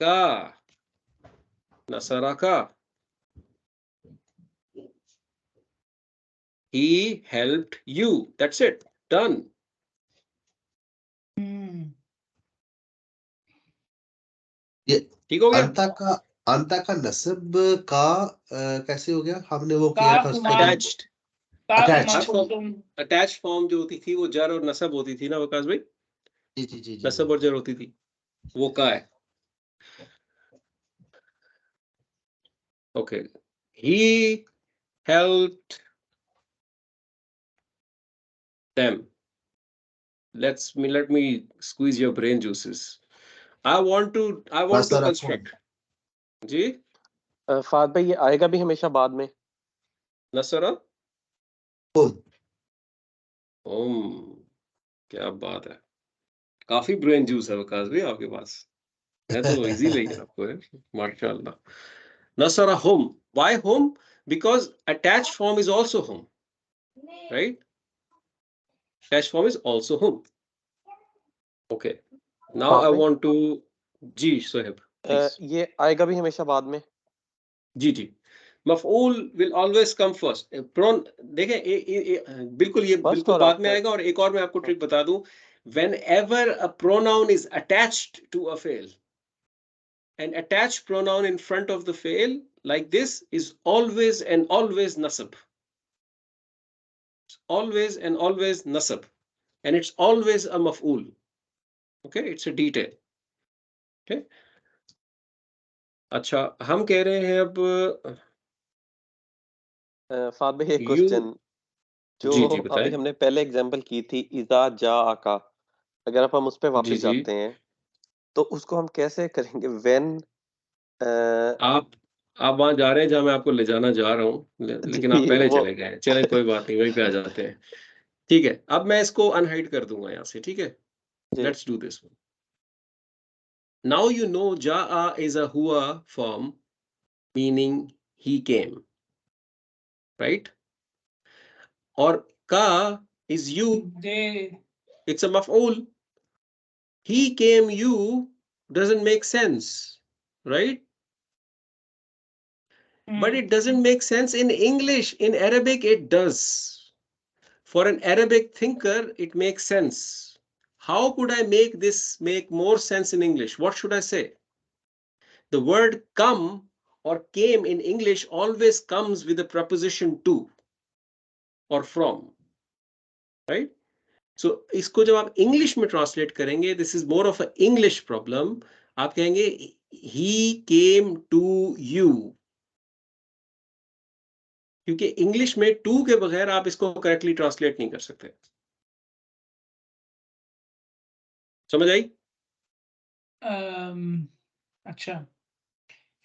A: Ka. Nasaraka. He helped you, that's it, done.
C: ये
A: ठीक हो गया।
C: अंता का नसब का कैसे हो गया? हमने वो
B: का
C: किया था उसका
B: कुमार,
A: अटैच्ड,
B: का
C: अटैच्ड।
B: कुमार तुम,
A: अटैच फॉर्म जो होती थी वो जर और नसब होती थी ना वकास भाई,
C: जी जी जी जी
A: नसब और जर होती थी, वो का है। Okay, he helped them. let me squeeze your brain juices. I want to
C: नसरकुम
A: construct, जी,
D: फाद भाई ये आएगा भी हमेशा बाद में।
A: नसरा
C: कुम।
A: क्या बात है, काफी ब्रेन जूस है वकास भाई आपके पास, मैं तो इजी लगी आपको है, माशाल्लाह। नसरा hum, why hum? Because attached form is also hum, right? Attached form is also hum. Okay, now
D: फाद
A: I
D: भाई
A: want to, जी सोहेब प्लीज।
D: ये आएगा भी हमेशा बाद में।
A: जी जी, मफऊल विल ऑलवेज कम फर्स्ट। प्रोन देखें, बिल्कुल ये
D: फर्स्ट
A: बिल्कुल
D: और
A: बाद में
D: आफ्टर।
A: आएगा। और एक और मैं आपको ट्रिक बता दूं, whenever a pronoun is attached to a fail, an attached pronoun in front of the fail like this is always and always nasab, always and always nasab, and it's always a maf'ool. Okay, it's a detail. Okay, अच्छा हम कह रहे हैं अब
D: Fahd भाई एक
A: you,
D: question, जो
A: जी जी
D: अभी
A: बताएं।
D: हमने पहले एग्जांपल की थी इजा जा आका, अगर आप हम उस पे
A: जी
D: वापस
A: जी,
D: जाते हैं तो उसको हम कैसे करेंगे? व्हेन
A: आप आप वहां जा रहे हैं जहां मैं आपको ले जाना जा रहा हूँ, लेकिन आप
D: जी
A: पहले
D: वो
A: चले गए। चले कोई बात नहीं, वहीं पे आ जाते हैं। ठीक है, अब मैं इसको अनहाइड कर दूंगा यहाँ से। ठीक है,
D: जी
A: let's do this one. Now you know जाआ इज अ हुआ form, meaning he came, right? और का is you,
B: They.
A: it's a maf'ool. He came you doesn't make sense, right? But it doesn't make sense in English. In Arabic it does. For an Arabic thinker it makes sense. How could I make this make more sense in English? What should I say? The word come or came in English always comes with a preposition to or from, right? सो इसको जब आप English में translate करेंगे, this is more of a English problem. आप कहेंगे ही came to you, क्योंकि English में to के बगैर आप इसको करेक्टली ट्रांसलेट नहीं कर सकते। समझ आई?
B: अच्छा,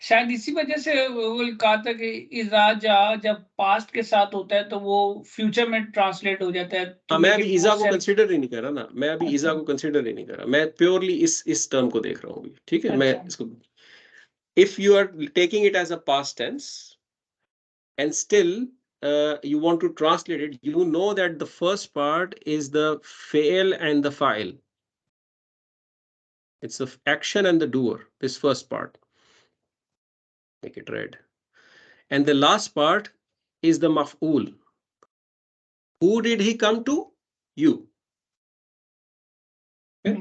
B: शायद इसी वजह से वो कहा था कि इज़ा जा जब पास्ट के साथ होता है तो वो फ्यूचर में ट्रांसलेट हो जाता है
A: हाँ,
B: to
A: मैं
B: make
A: अभी
B: it
A: ईजा
B: more
A: को
B: sense.
A: कंसिडर ही नहीं कर रहा ना, मैं अभी ईजा
B: अच्छा,
A: को कंसिडर ही नहीं कर रहा, मैं प्योरली इस टर्म को देख रहा हूँ अभी। ठीक है, मैं
B: अच्छा,
A: इसको, if you are taking it as a past tense and still you want to translate it, you know that the first part is the fail and the fa'il. It's the action and the doer, this first part. Make it red. And the last part is the maf'ool. Who did he come to? You. Okay?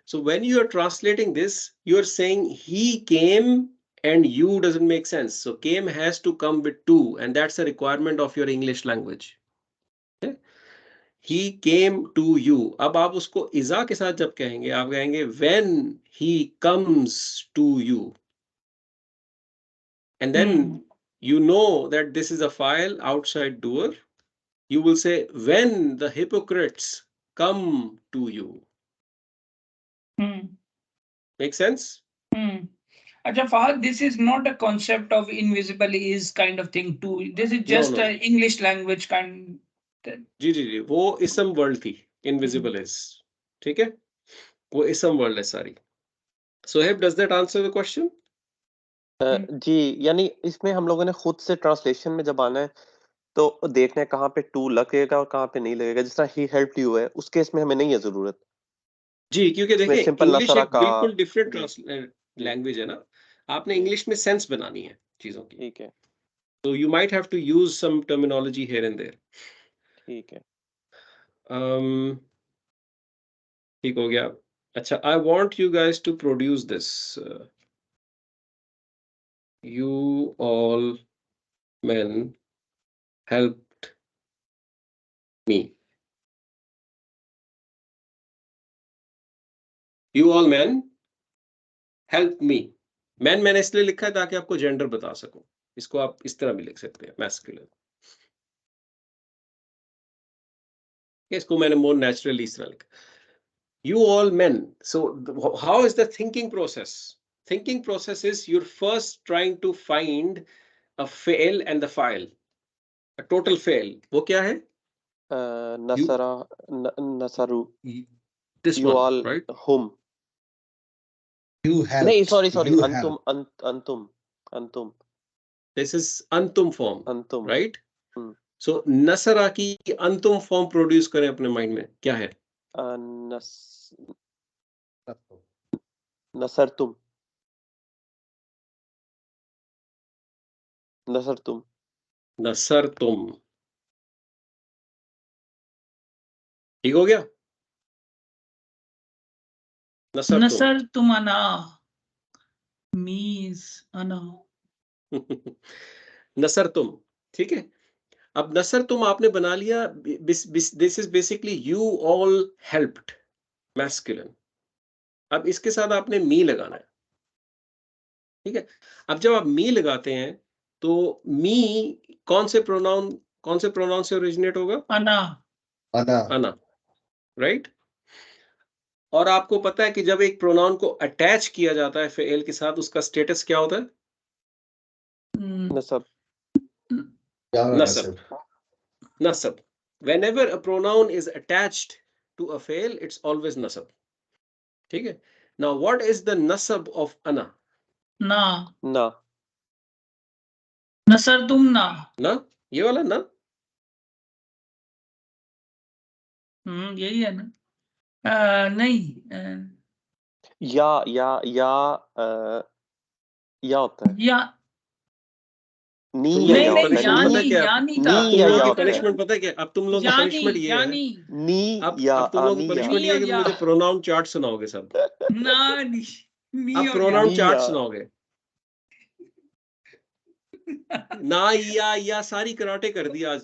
A: So when you are translating this, you are saying he came and you doesn't make sense. So came has to come with to, and that's a requirement of your English language. Okay? He came to you. अब आप उसको इजा के साथ जब कहेंगे, आप कहेंगे when he comes to you. And then you know that this is a file outside doer. You will say when the hypocrites come to you. Make sense?
B: अच्छा Fahad, this is not a concept of invisible is kind of thing too. This is
A: No,
B: just
A: no.
B: a English language kind.
A: जी जी जी, वो इसम world थी, invisible is. ठीक है, वो इसम world है सारी। Sohaib, does that answer the question?
D: जी, यानी इसमें हम लोगों ने खुद से ट्रांसलेशन में जब आना है तो देखना है कहाँ पे टू लगेगा और कहाँ पे नहीं लगेगा। जिस तरह ही हेल्प्ड यू है उस केस में हमें नहीं है जरूरत।
A: जी, क्योंकि
D: इसमें
A: देखिए
D: सिंपल
A: इंग्लिश
D: नसरा
A: एक
D: का
A: बिल्कुल डिफरेंट
D: जी
A: लैंग्वेज है ना। आपने
D: जी
A: इंग्लिश में सेंस बनानी है चीजों की,
D: ठीक है
A: तो you might have to use some terminology here and there.
D: ठीक है।
A: ठीक हो गया। अच्छा, I want you guys to produce this. You all men helped me. You all men helped me. Men मैंने इसलिए लिखा है ताकि आपको जेंडर बता सकूं। इसको आप इस तरह भी लिख सकते हैं, मैस्कुलिन। इसको मैंने मोर नेचुरली इस तरह लिखा, you all men. So how is the thinking process? Thinking process is you're first trying to find a fail and the file, a total fail. वो क्या है? You,
D: नसरा नसरू
A: this
D: you
A: one,
D: all
A: right?
D: हुम
C: You
D: नहीं
C: helped.
D: Sorry
C: You
D: अंतुम
C: helped.
D: अंतुम अंतुम
A: This is antum form,
D: अंतुम
A: right? So नसरा की अंतुम फॉर्म प्रोड्यूस करें अपने माइंड में, क्या है?
D: नस नसरतुम नसरतुम
A: नसर तुम। ठीक हो गया? नसर तुम।
B: नसर तुम अना मीज अना।
A: नसर तुम, ठीक है। अब नसर तुम आपने बना लिया, this is basically you all helped, masculine. अब इसके साथ आपने मी लगाना है, ठीक है। अब जब आप मी लगाते हैं तो मी कौन से प्रोनाउन से ओरिजिनेट होगा?
B: अना।
C: Ana.
A: अना, राइट। और आपको पता है कि जब एक प्रोनाउन को अटैच किया जाता है फेल के साथ, उसका स्टेटस क्या होता है?
D: नसब
C: क्या
A: nasab. Nasab. Whenever a pronoun is attached to a fail, it's always nasab. ठीक है? Now, what is the nasab of ana?
B: ना,
D: ना
B: नसर तुम ना,
A: ना? ये वाला ना?
B: यही है ना। नहीं,
D: या होता है
B: या
D: नी
A: तुम
D: या
A: लोगों
B: नहीं
A: की
D: या होता
B: नहीं,
D: है
A: punishment पता है क्या?
B: यानी
A: अब
B: था,
D: नी
A: तुम
D: या
A: लोगों
D: या
A: की
D: होता है
A: punishment पता है क्या? अब तुम लोगों की
B: यानी
A: punishment ये है।
B: यानी
D: नी
A: अब
D: या
A: अब तुम लोगों की
D: नी या
A: punishment ये है कि
B: या।
A: मुझे pronoun chart सुनाओगे सब।
B: ना, नी
A: अब
B: और
A: pronoun
D: नी
A: chart
D: या
A: सुनाओगे। ना या सारी कराटे कर दी आज।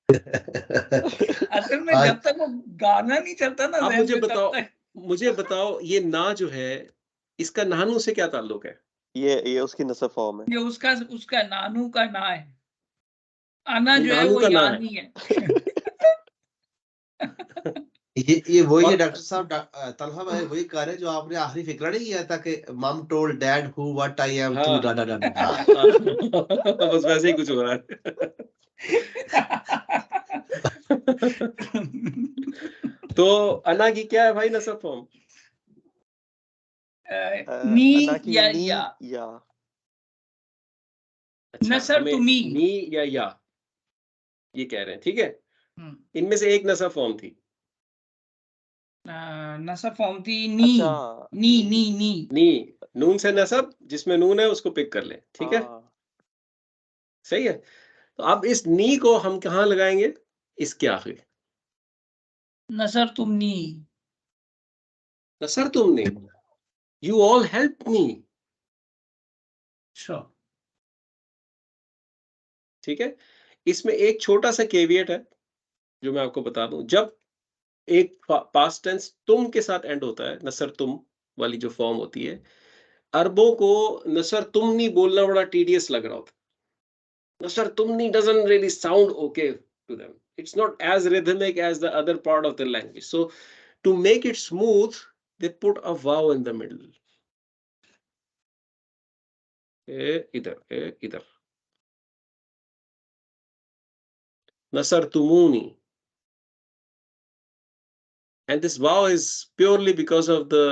B: असल में
C: आज
B: जब तक वो गाना नहीं चलता ना
A: अब
B: ज़हन
A: मुझे
B: में, तब
A: बताओ,
B: तक
A: मुझे बताओ ये ना जो है, इसका नानू से क्या ताल्लुक है?
D: ये उसकी नसब फॉर्म है
B: ये उसका नानू का ना है। आना
A: ये
B: जो है
A: नानू
B: वो
A: का ना है।
B: यानी है।
C: ये वही है
A: और
C: डॉक्टर साहब, तलहा भाई वही कह रहे हैं जो आपने आखिरी फिक्रा नहीं किया था कि mum told dad who what I am to
A: हाँ
C: डा डा डा डा।
A: बस वैसे ही कुछ हो रहा है। तो अना की क्या है भाई नसब फॉर्म?
B: नी
D: अना की
B: या
D: नी
B: या,
D: या
A: अच्छा,
B: नसर
A: हमें
B: तुमी।
A: नी या ये कह रहे हैं, ठीक है? इनमें से एक नसब फॉर्म थी।
B: नसर फॉर्म थी नी,
D: अच्छा
B: नी नी नी।
A: नी, नून से नसब, जिसमें नून है उसको पिक कर ले, ठीक है?
D: हाँ
A: सही है। तो अब इस नी को हम कहाँ लगाएंगे? इसके आखिर।
B: नसर तुमनी,
A: नसर तुमने, you all help me,
B: sure.
A: ठीक है? इसमें एक छोटा सा केवियट है जो मैं आपको बता दूं। जब एक पास्ट टेंस तुम के साथ एंड होता है, नसर तुम वाली जो फॉर्म होती है, अरबों को नसर तुमनी बोलना बड़ा टीडियस लग रहा होता है। नसर तुमनी doesn't really sound okay to them. It's not as rhythmic as the other part of the language. So to make it smooth, they put a vowel in the middle. इधर नसर तुमूनी, and this vowel is purely because of the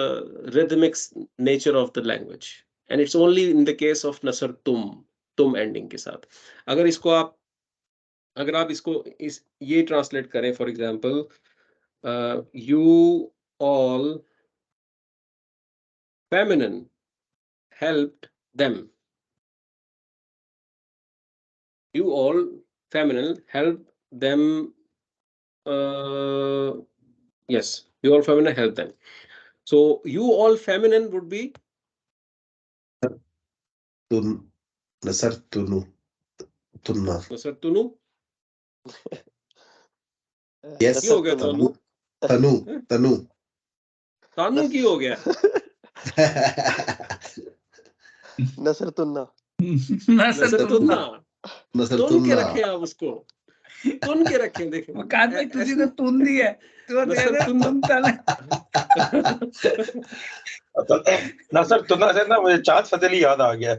A: rhythmic nature of the language, and it's only in the case of nasar tum ending के साथ। अगर आप इसको ये translate करें, for example, you all feminine helped them, you all feminine helped them, uh, yes, you all feminine helped them. So you all feminine would be
C: तुन नसर तुनु तुन्ना।
A: nasar tunu।
C: Yes
A: की हो गया
D: नसर
A: थानू?
C: तनु तनु।
A: तानू की हो गया?
D: नसर तुन्ना
B: नसर
A: नसर
B: तुमना।
A: तुन्ना।
C: नसर
A: तुन के
C: तुन्ना।
A: रखे आप उसको, तुन के रखे, देखें।
B: वकात भाई तुझे तो तुन दी है, तो दे
A: नसर
B: दे
A: तुन्ना।
B: तुन तले।
E: नसर तुन्ना से ना मुझे चाँद फतेली याद आ गया।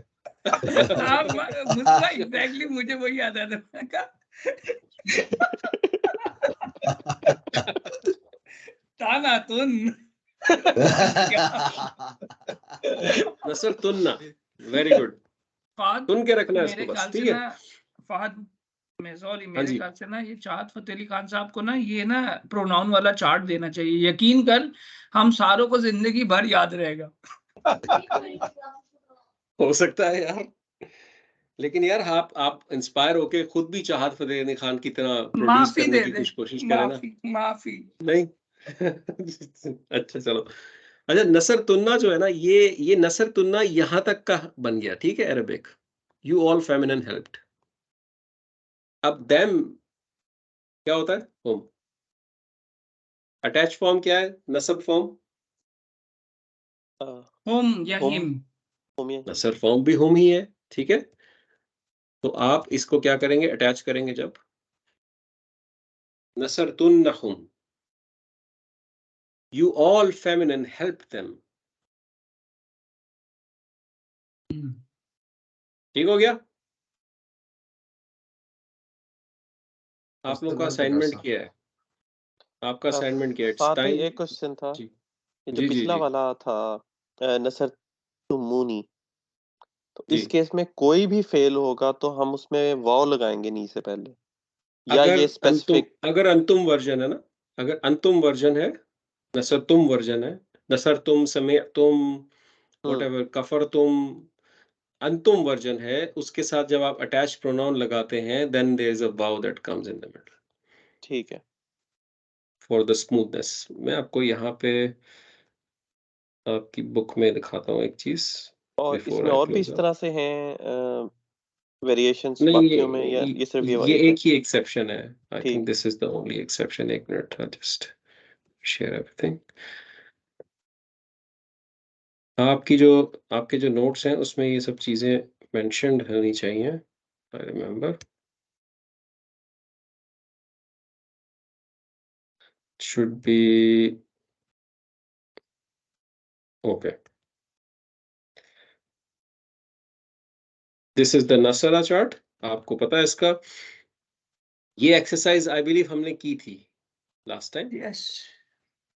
B: हाँ, मुझे एग्जैक्टली मुझे वही याद आया था। मैंने कहा, ताना तुन।
A: नसर तुन्ना, वेरी गुड।
B: फहद,
A: तुन के रखना है
B: मेरे
A: इसको बस,
B: ख्याल से
A: ठीक है?
B: ना, फहद,
A: हाँ
B: मेरे
A: जी।
B: ख्याल से ना ये चाहत फतेह अली खान साहब को ना ये ना प्रोनाउन वाला चार्ट देना चाहिए। यकीन कर, हम सारों को जिंदगी भर याद रहेगा।
A: हो सकता है यार, लेकिन यार आप इंस्पायर होके खुद भी चाहत फतेह अली खान की तरह प्रोड्यूस
B: माफी
A: करने
B: दे
A: की
B: दे,
A: कुछ कोशिश करें ना।
B: माफी माफी।
A: नहीं। अच्छा चलो। अच्छा, नसर तुन्ना जो है ना, ये नसर तुन्ना यहां तक का बन गया, ठीक है? Arabic, you all feminine helped. अब देम क्या होता है? होम। अटैच फॉर्म क्या है? नसब फॉर्म।
B: होम या
D: होम
B: हिम।
D: होम ये
A: नसर फॉर्म भी होम ही है, ठीक है? तो आप इसको क्या करेंगे? अटैच करेंगे जब नसर तुन्नहुम, you all feminine help them। ठीक हो गया? आप लोग का
C: इस्तेमाल
A: असाइनमेंट
C: मदरसा।
A: क्या है? आपका असाइनमेंट क्या है? इट्स
D: साथ ही
A: टाइम।
D: एक क्वेश्चन था,
A: जी
D: ये जो
A: जी जी
D: पिछला
A: जी
D: वाला था नसर तुमूनी, तो इस
A: जी।
D: केस में कोई भी फेल होगा तो हम उसमें वाव लगाएंगे नी से पहले, या
A: अगर
D: ये
A: अंतुम
D: स्पेसिफिक?
A: अगर अंतुम वर्जन है ना, अगर अंतुम वर्जन है, नसर तुम वर्जन है, नसर तुम, समय तुम,
D: हम्म,
A: व्हाटएवर, कफर तुम, अंतुम वर्जन है, उसके साथ जब आप अटैच प्रोनाउन लगाते हैं then there is a vowel that comes in the middle
D: ठीक है।
A: For the smoothness. मैं आपको यहाँ पे आपकी बुक में दिखाता हूँ एक चीज
D: और
A: बिफोर
D: इसमें
A: आई
D: और भी
A: क्लोज
D: इस
A: आउट।
D: तरह से हैं वेरिएशंस
A: नहीं,
D: बाकियों में, या ये सिर्फ ये वाली
A: ये
D: पे?
A: एक ही एक्सेप्शन है। आई थिंक
D: ठीक।
A: This is the only exception. एक मिनट, जस्ट शेयर एवरीथिंग। आपके जो नोट्स हैं उसमें ये सब चीजें मेंशन्ड होनी चाहिए। I remember should be okay. This is the नसरा chart. आपको पता है इसका, ये एक्सरसाइज आई बिलीव हमने की थी लास्ट टाइम,
B: यस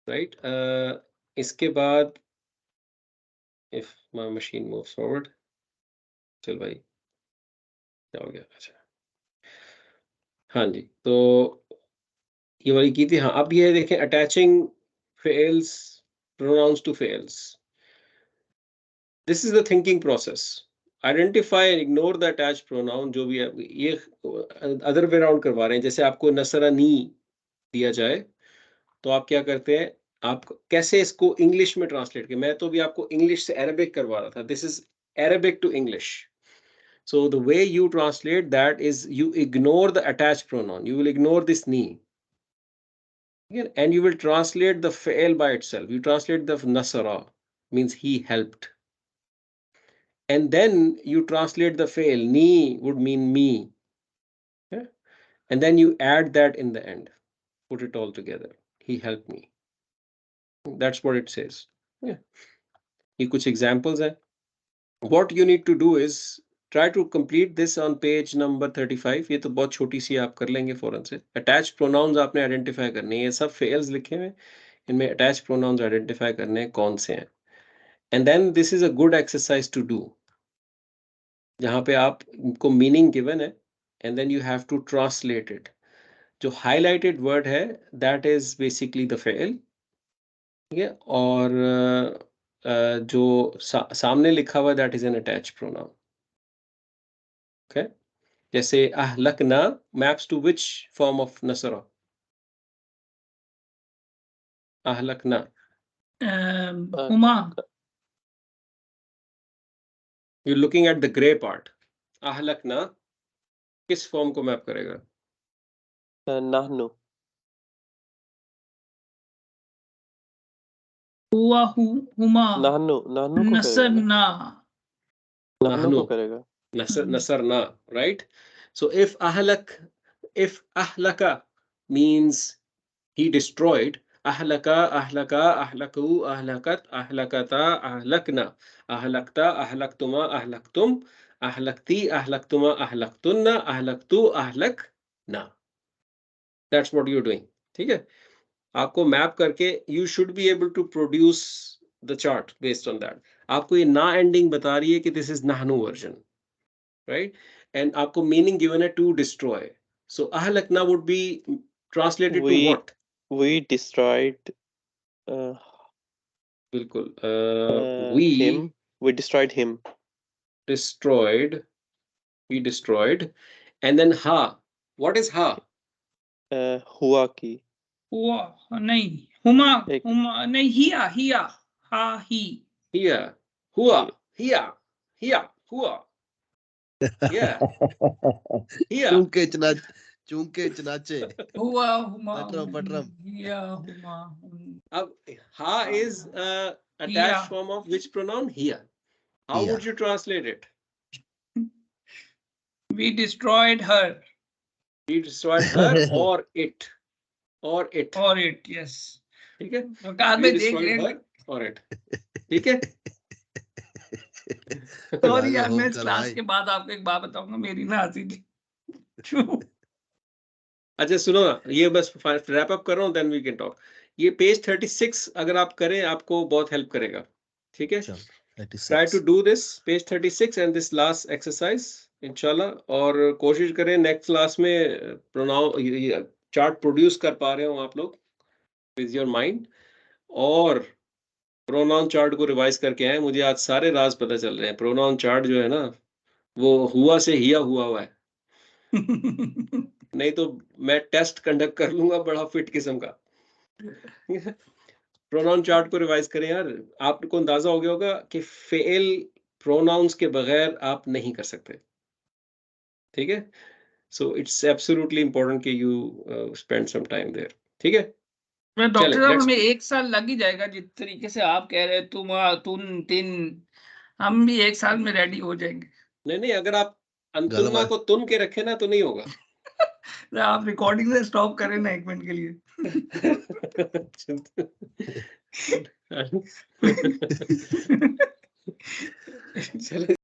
A: राइट? इसके बाद if my machine moves forward, चल भाई क्या हो गया? अच्छा, हाँ जी, तो ये वाली की थी। हाँ, अब ये देखें, अटैचिंग फेल्स प्रोनाउंस टू फेल्स। This is the thinking process. Identify and ignore the attach pronoun. जो भी है ये अदर वे राउंड करवा रहे हैं। जैसे आपको नसरा नी दिया जाए तो आप क्या करते हैं, आप कैसे इसको इंग्लिश में ट्रांसलेट करें? मैं तो भी आपको इंग्लिश से अरेबिक करवा रहा था। This is Arabic to English. So the way you translate that is you ignore the attached pronoun. You will ignore this ni. Again, and you will translate the fa'il by itself. You translate the nasara, means he helped. And then you translate the fa'il. Ni would mean me. Yeah? And then you add that in the end. Put it all together. He helped me. That's what it says. Yeah. ये कुछ examples हैं. What you need to do is try to complete this on page number 35. ये तो बहुत छोटी सी आप कर लेंगे फौरन से। Attached pronouns आपने आइडेंटिफाई करने हैं। ये सब fails लिखे हुए हैं, इनमें attached pronouns आइडेंटिफाई करने हैं कौन से हैं। And then this is a good exercise to do, जहाँ पे आपको मीनिंग गिवन है and then you have to translate it. जो highlighted word है that is basically the fail, ठीक है? और जो सामने लिखा हुआ that is an attached pronoun. Okay? जैसे अहलकना maps to which form of nasara? अहलकना।
B: Huma
A: You're looking at the gray part. अहलकना किस फॉर्म को मैप करेगा?
D: नाहनु।
B: हुआ हुमा
D: नाहनु, नाहनु को करेगा ना?
B: नसरना
D: नाहनु
A: नहनु,
D: को करेगा।
A: nasarna, right? So if ahlaka means he destroyed, ahlaka, ahlaku, ahlakat, ahlakata, ahlakna, ahlakta, ahlaktuma, ahlaktum, ahlakti, ahlaktuma, ahlaktunna, ahlaktu, ahlakna. That's what you're doing. ठीक है? आपको मैप करके you should be able to produce the chart based on that. आपको ये ना ending बता रही है कि this is nahnu version, right? And आपको meaning given है to destroy. So ahlakna would be translated to what?
D: We destroyed
A: बिल्कुल,
D: him. We destroyed him.
A: destroyed we destroyed, and then ha, what is ha?
D: हुआ की
B: हुआ नहीं हुमा
D: एक
B: हुमा नहीं हिया हा ही
A: Here, hua, here, here, hua, yeah, here.
C: चूंके चनाचे
B: हुआ हुमा
C: पटरम
B: हिया हुमा
A: अब ha is
B: here
A: attached form of which pronoun? Here. How
C: here
A: would you translate it?
B: we destroyed her
A: We destroyed her or it,
B: or it yes
A: ठीक है?
B: तो car
A: We
B: में देख
A: destroyed
B: रहे
A: her or it, ठीक है?
B: Sorry यार, मैं इस
C: होकर
B: क्लास
C: भाई
B: के बाद आपको एक बात बताऊंगा, मेरी ना हंसी थी। क्यों?
A: अच्छा सुनो ना, ये बस रैप अप कर रहा हूँ, देन वी कैन टॉक। ये पेज 36 अगर आप करें आपको बहुत हेल्प करेगा, ठीक है?
C: चलो
A: try to
C: 36
A: do this page 36 and this last exercise इंशाल्लाह, और कोशिश करें नेक्स्ट क्लास में प्रोनाउन चार्ट प्रोड्यूस कर पा रहे हो आप लोग विद योर माइंड, और प्रोनाउन चार्ट को रिवाइज करके आए। मुझे आज सारे राज पता चल रहे हैं। प्रोनाउन चार्ट जो है ना, वो हुआ से हिया हुआ है, नहीं तो मैं टेस्ट कंडक्ट कर लूंगा बड़ा फिट किस्म का। प्रोनाउन चार्ट को रिवाइज करें यार। आपको अंदाजा हो गया होगा कि फेल प्रोनाउंस के बगैर आप नहीं कर सकते, ठीक है? सो इट्स एब्सोल्युटली इंपॉर्टेंट कि you spend some time there, ठीक है?
B: मैं डॉक्टर
A: चलें
B: साहब,
A: नेक्स्ट।
B: हमें 1 साल लग ही जाएगा जिस तरीके से आप कह रहे हैं, तुम तीन, हम भी 1 साल में रेडी हो जाएंगे।
A: नहीं, अगर आप अंतुन्ना
C: गलबा
A: को तुन के रखे ना तो नहीं होगा।
B: आप रिकॉर्डिंग से स्टॉप करें ना 1 मिनट के लिए।
A: चलो